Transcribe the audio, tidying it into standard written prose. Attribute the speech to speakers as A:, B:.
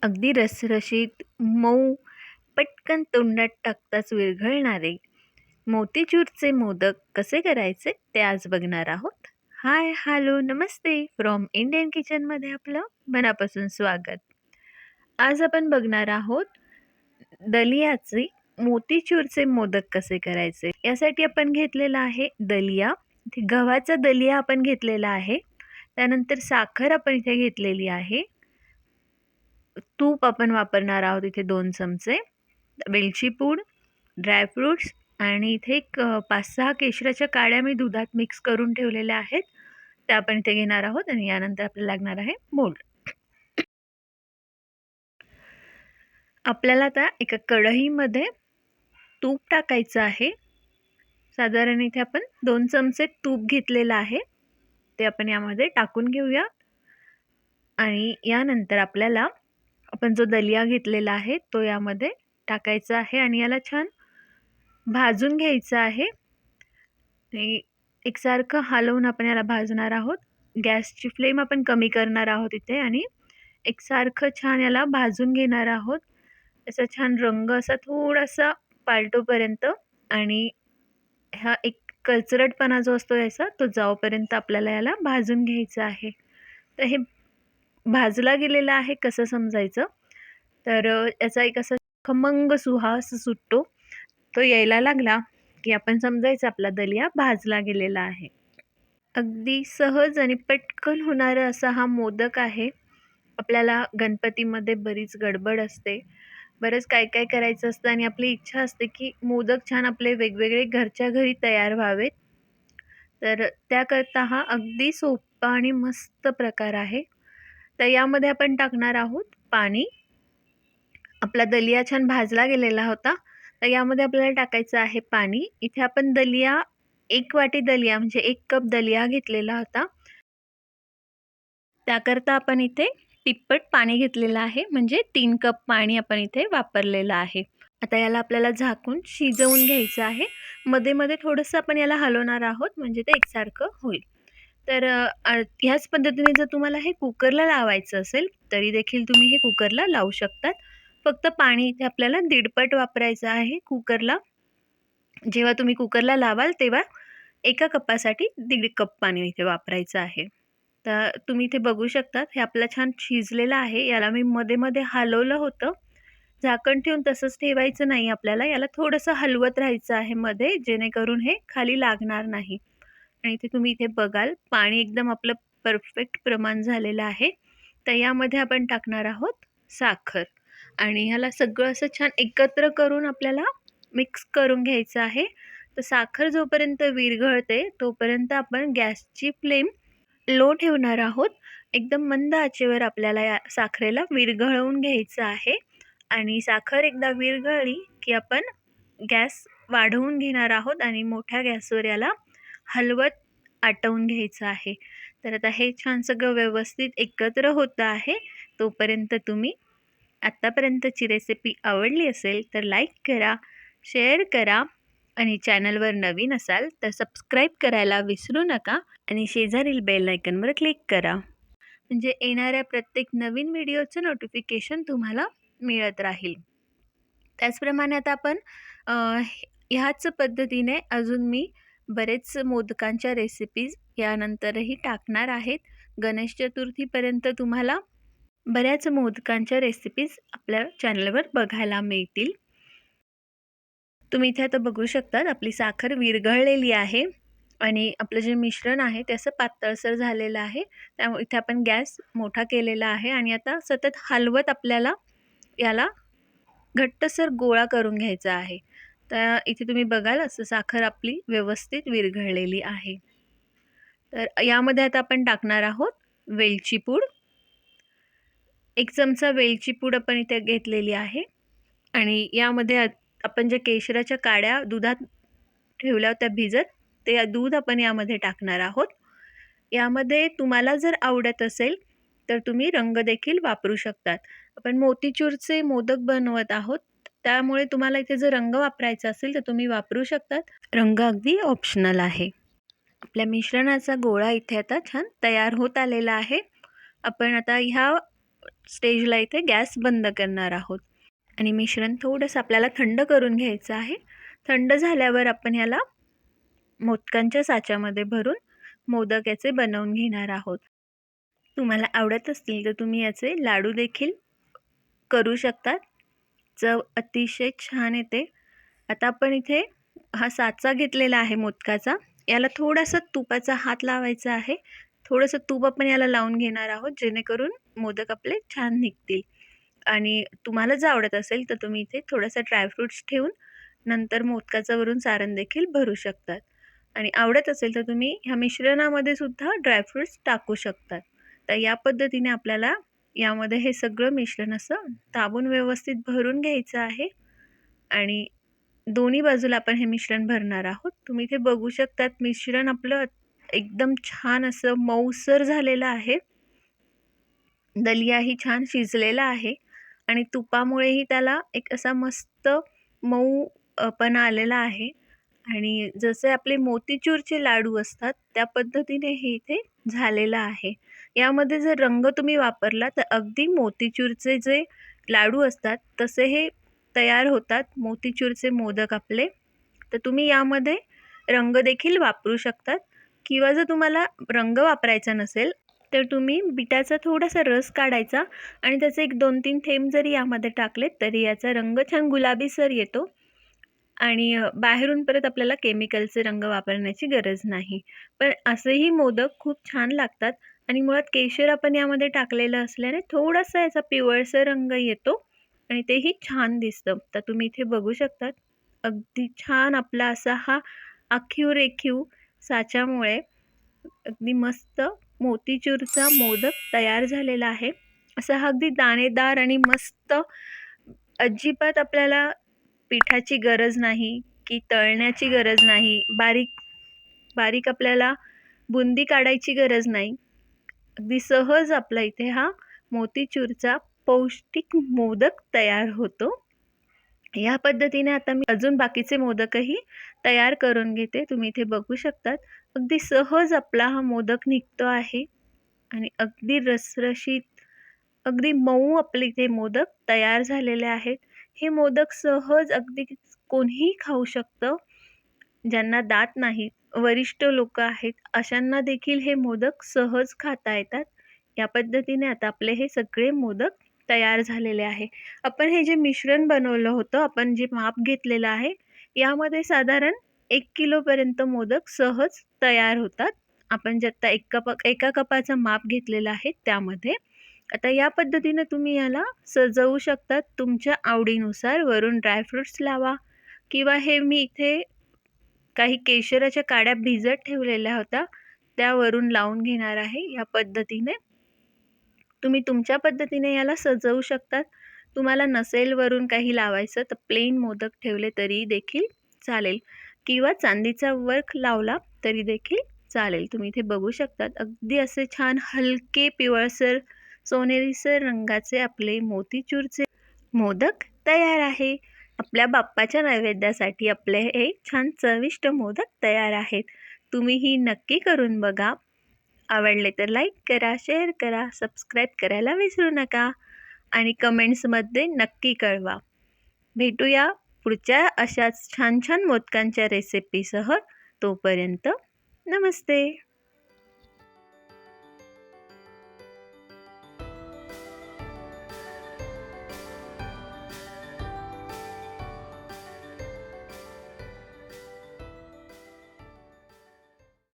A: अगदी रसरशीत, मऊ, पटकन तोंडात टाकताच विरघळणारे मोतीचूरचे मोदक कसे करायचे ते आज बघणार आहोत. हाय, हॅलो, नमस्ते फ्रॉम इंडियन किचनमध्ये आपलं मनापासून स्वागत. आज आपण बघणार आहोत दलियाचे मोतीचूरचे मोदक कसे करायचे. यासाठी आपण घेतलेला आहे दलिया. इथे गव्हाचा दलिया आपण घेतलेला आहे. त्यानंतर साखर आपण इथे घेतलेली आहे. तूप आपण वापरणार आहोत इथे 2 चमचे, वेलची पूड, ड्रायफ्रूट्स आणि इथे एक 5-6 केशराच्या काड्या मी दुधात मिक्स करून ठेवलेल्या आहेत. त्या आपण इथे घेणार आहोत आणि यानंतर आपल्याला लागणार आहे मोल्ड. आपल्याला आता एका कढईमध्ये तूप टाकायचं आहे. साधारण इथे आपण 2 चमचे तूप घेतलेलं आहे. ते आपण यामध्ये टाकून घेऊया आणि यानंतर आपल्याला आपण जो दलिया घेतलेला आहे तो यामध्ये टाकायचा आहे आणि याला छान भाजून घ्यायचं आहे. आणि एकसारखं हलवून आपण याला भाजणार आहोत. गॅसची फ्लेम आपण कमी करणार आहोत इथे आणि एकसारखं छान याला भाजून घेणार आहोत. याचा छान रंग असा थोडासा पालटोपर्यंत आणि हा एक कचरटपणा जो असतो याचा तो जाऊपर्यंत आपल्याला याला भाजून घ्यायचं आहे. तर हे भाजला गेलेला आहे कसं समजायचं, तर याचा एक असा खमंग सुवास सुटतो. तो यायला लागला की आपण समजायचं आपला दलिया भाजला गेलेला आहे. अगदी सहज आणि पटकन होणारा असा हा मोदक आहे. आपल्याला गणपतीमध्ये बरीच गडबड असते. बरंच काय-काय करायचं असतं आणि आपली इच्छा असते की मोदक छान आपले वेगवेगळे घरच्या घरी तयार व्हावेत. तर त्याकरता हा अगदी सोपा आणि मस्त प्रकार आहे. तर यामध्ये आपण टाकणार आहोत पाणी. आपला दलिया छान भाजला गेलेला होता. तर यामध्ये आपल्याला टाकायचं आहे पाणी. इथे आपण दलिया 1 वाटी दलिया म्हणजे 1 कप दलिया घेतलेला होता. त्याकरता आपण इथे तिप्पट पाणी घेतलेलं आहे. म्हणजे 3 कप पाणी आपण इथे वापरलेलं आहे. आता याला आपल्याला झाकून शिजवून घ्यायचं आहे. मध्ये-मध्ये थोडंसं आपण याला हलवणार आहोत म्हणजे ते एकसारखं होईल. तर ह्याच पद्धतीने जर तुम्हाला हे कुकरला लावायचं असेल तरी देखील तुम्ही हे कुकरला लावू शकतात. फक्त पाणी इथे आपल्याला 1.5 पट वापरायचं आहे कुकरला. जेव्हा तुम्ही कुकरला लावाल तेव्हा 1 कपासाठी 1.5 कप पाणी इथे वापरायचं आहे. तर तुम्ही इथे बघू शकता हे आपलं छान शिजलेलं आहे. याला मी मध्ये-मध्ये हलवलं होतं. झाकण ठेवून तसंच ठेवायचं नाही आपल्याला. याला थोडंसं हलवत राहायचं आहे मध्ये, जेणेकरून हे खाली लागणार नाही. आणि इथे तुम्ही इथे बघाल पाणी एकदम आपलं परफेक्ट प्रमाण झालेलं आहे. तर यामध्ये आपण टाकणार आहोत साखर आणि ह्याला सगळं असं छान एकत्र करून आपल्याला मिक्स करून घ्यायचं आहे. तर साखर जोपर्यंत विरघळते तोपर्यंत आपण गॅसची फ्लेम लो ठेवणार आहोत. एकदम मंद आचेवर आपल्याला या साखरेला विरघळवून घ्यायचं आहे आणि साखर एकदा विरघळली की आपण गॅस वाढवून घेणार आहोत आणि मोठ्या गॅसवर याला हलवत आटवून घ्यायचं आहे. तर आता हे छान सगळं व्यवस्थित एकत्र होतं आहे. तोपर्यंत तुम्ही आत्तापर्यंतची रेसिपी आवडली असेल तर लाईक करा, शेअर करा आणि चॅनलवर नवीन असाल तर सबस्क्राईब करायला विसरू नका आणि शेजारील बेल आयकॉनवर क्लिक करा. म्हणजे येणाऱ्या प्रत्येक नवीन व्हिडिओचं नोटिफिकेशन तुम्हाला मिळत राहील. त्याचप्रमाणे आता आपण ह्याच पद्धतीने अजून मी बरेच मोदकांच्या रेसिपीज यानंतरही टाकणार आहेत. गणेश चतुर्थीपर्यंत तुम्हाला बऱ्याच मोदकांच्या रेसिपीज आपल्या चॅनलवर बघायला मिळतील. तुम्ही इथे आता बघू शकतात आपली साखर विरघळलेली आहे आणि आपलं जे मिश्रण आहे ते असं पातळसर झालेलं आहे. त्यामुळे इथे आपण गॅस मोठा केलेला आहे आणि आता सतत हलवत आपल्याला याला घट्टसर गोळा करून घ्यायचा आहे. तर इथे तुम्ही बघाल असं साखर आपली व्यवस्थित विरघळलेली आहे. तर यामध्ये आता आपण टाकणार आहोत वेलची पूड. 1 चमचा वेलची पूड आपण इथे घेतलेली आहे आणि यामध्ये आपण ज्या केशराच्या काड्या दुधात ठेवल्या होत्या भिजत, ते दूध आपण यामध्ये टाकणार आहोत. यामध्ये तुम्हाला जर आवडत असेल तर तुम्ही रंग देखील वापरू शकतात. आपण मोतीचूरचे मोदक बनवत आहोत, त्यामुळे तुम्हाला इथे जर रंग वापरायचा असेल तर तुम्ही वापरू शकतात. रंग अगदी ऑप्शनल आहे. आपल्या मिश्रणाचा गोळा इथे आता छान तयार होत आलेला आहे. आपण आता ह्या स्टेजला इथे गॅस बंद करणार आहोत आणि मिश्रण थोडंसं आपल्याला थंड करून घ्यायचं आहे. थंड झाल्यावर आपण याला मोदकांच्या साच्यामध्ये भरून मोदक याचे बनवून घेणार आहोत. तुम्हाला आवडत असतील तर तुम्ही याचे लाडू देखील करू शकतात. चव अतिशय छान येते. आता आपण इथे हा साचा घेतलेला आहे मोदकाचा. याला थोडासा तुपाचा हात लावायचा आहे. थोडंसं तूप आपण याला लावून घेणार आहोत, जेणेकरून मोदक आपले छान निघतील. आणि तुम्हाला जर आवडत असेल तर तुम्ही इथे थोडासा ड्रायफ्रुट्स ठेवून नंतर मोदकाचं वरून सारण देखील भरू शकतात. आणि आवडत असेल तर तुम्ही ह्या मिश्रणामध्ये सुद्धा ड्रायफ्रुट्स टाकू शकतात. तर या पद्धतीने आपल्याला यामध्ये हे सगळं मिश्रण असं दाबून व्यवस्थित भरून घ्यायचं आहे आणि दोन्ही बाजूला आपण हे मिश्रण भरणार आहोत. तुम्ही इथे बघू शकतात मिश्रण आपलं एकदम छान असं मऊसर झालेलं आहे. दलियाही छान शिजलेला आहे आणि तुपामुळेही त्याला एक असा मस्त मऊ पणा आलेला आहे. आणि जसे आपले मोतीचूरचे लाडू असतात त्या पद्धतीने हे इथे झालेलं आहे. यामध्ये जर रंग तुम्ही वापरला तर अगदी मोतीचूरचे जे लाडू असतात तसे हे तयार होतात, मोतीचूरचे मोदक आपले. तर तुम्ही यामध्ये रंग देखील वापरू शकतात किंवा जर तुम्हाला रंग वापरायचा नसेल तर तुम्ही बिटाचा थोडासा रस काढायचा आणि त्याचे एक 2-3 थेंब जरी यामध्ये टाकलेत तरी याचा रंग छान गुलाबीसर येतो आणि बाहेरून परत आपल्याला केमिकलचे रंग वापरण्याची गरज नाही. पण असेही मोदक खूप छान लागतात आणि मुळात केशर आपण यामध्ये टाकलेलं असल्याने थोडासा याचा पिवळसर रंग येतो आणि तेही छान दिसतं. तर तुम्ही इथे बघू शकतात अगदी छान आपला असा हा आखीव रेखीव साच्यामुळे अगदी मस्त मोतीचूरचा मोदक तयार झालेला आहे. असा हा अगदी दाणेदार आणि मस्त, अजिबात आपल्याला पिठाची गरज नाही की तळण्याची गरज नाही, बारीक बारीक आपल्याला बुंदी काढायची गरज नाही. अगदी सहज आपला इथे हा मोतीचूरचा पौष्टिक मोदक तयार होतो. या पद्धतीने आता मी अजून बाकीचे मोदकही तयार करून घेते. तुम्ही इथे बघू शकतात अगदी सहज आपला हा मोदक निघतो आहे आणि अगदी रसरशीत, अगदी मऊ आपले इथे मोदक तयार झालेले आहेत. हे मोदक सहज अगदी कोणीही खाऊ शकतं. ज्यांना दात नाहीत, वरिष्ठ लोकं आहेत, अशांना देखील हे मोदक सहज खाता येतात. या पद्धतीने आता आपले हे सगळे मोदक तयार झालेले आहे. आपण हे जे मिश्रण बनवलं होतं, आपण जे माप घेतलेलं आहे, यामध्ये साधारण 1 किलोपर्यंत मोदक सहज तयार होतात. आपण जे आत्ता एका कपाचं माप घेतलेलं आहे त्यामध्ये. आता या पद्धतीने तुम्ही याला सजवू शकतात तुमच्या आवडीनुसार. वरून ड्रायफ्रुट्स लावा किंवा हे मी इथे काही केशराच्या काड्या भिजत ठेवलेल्या होत्या, त्यावरून लावून घेणार आहे. या पद्धतीने तुम्ही तुमच्या पद्धतीने याला सजवू शकतात. तुम्हाला नसेल वरून काही लावायचं तर प्लेन मोदक ठेवले तरी देखील चालेल किंवा चांदीचा वर्क लावला तरी देखील चालेल. तुम्ही इथे बघू शकतात अगदी असे छान हलके पिवळसर सोनेरीसर रंगाचे आपले मोतीचूरचे मोदक तयार आहे. आपल्या बाप्पाच्या नैवेद्यासाठी आपले हे छान चविष्ट मोदक तयार आहेत. तुम्हीही नक्की करून बघा. आवडले तर लाईक करा, शेअर करा, सबस्क्राईब करायला विसरू नका आणि कमेंट्समध्ये नक्की कळवा. भेटूया पुढच्या अशाच छान छान मोदकांच्या रेसिपीसह. तोपर्यंत नमस्ते.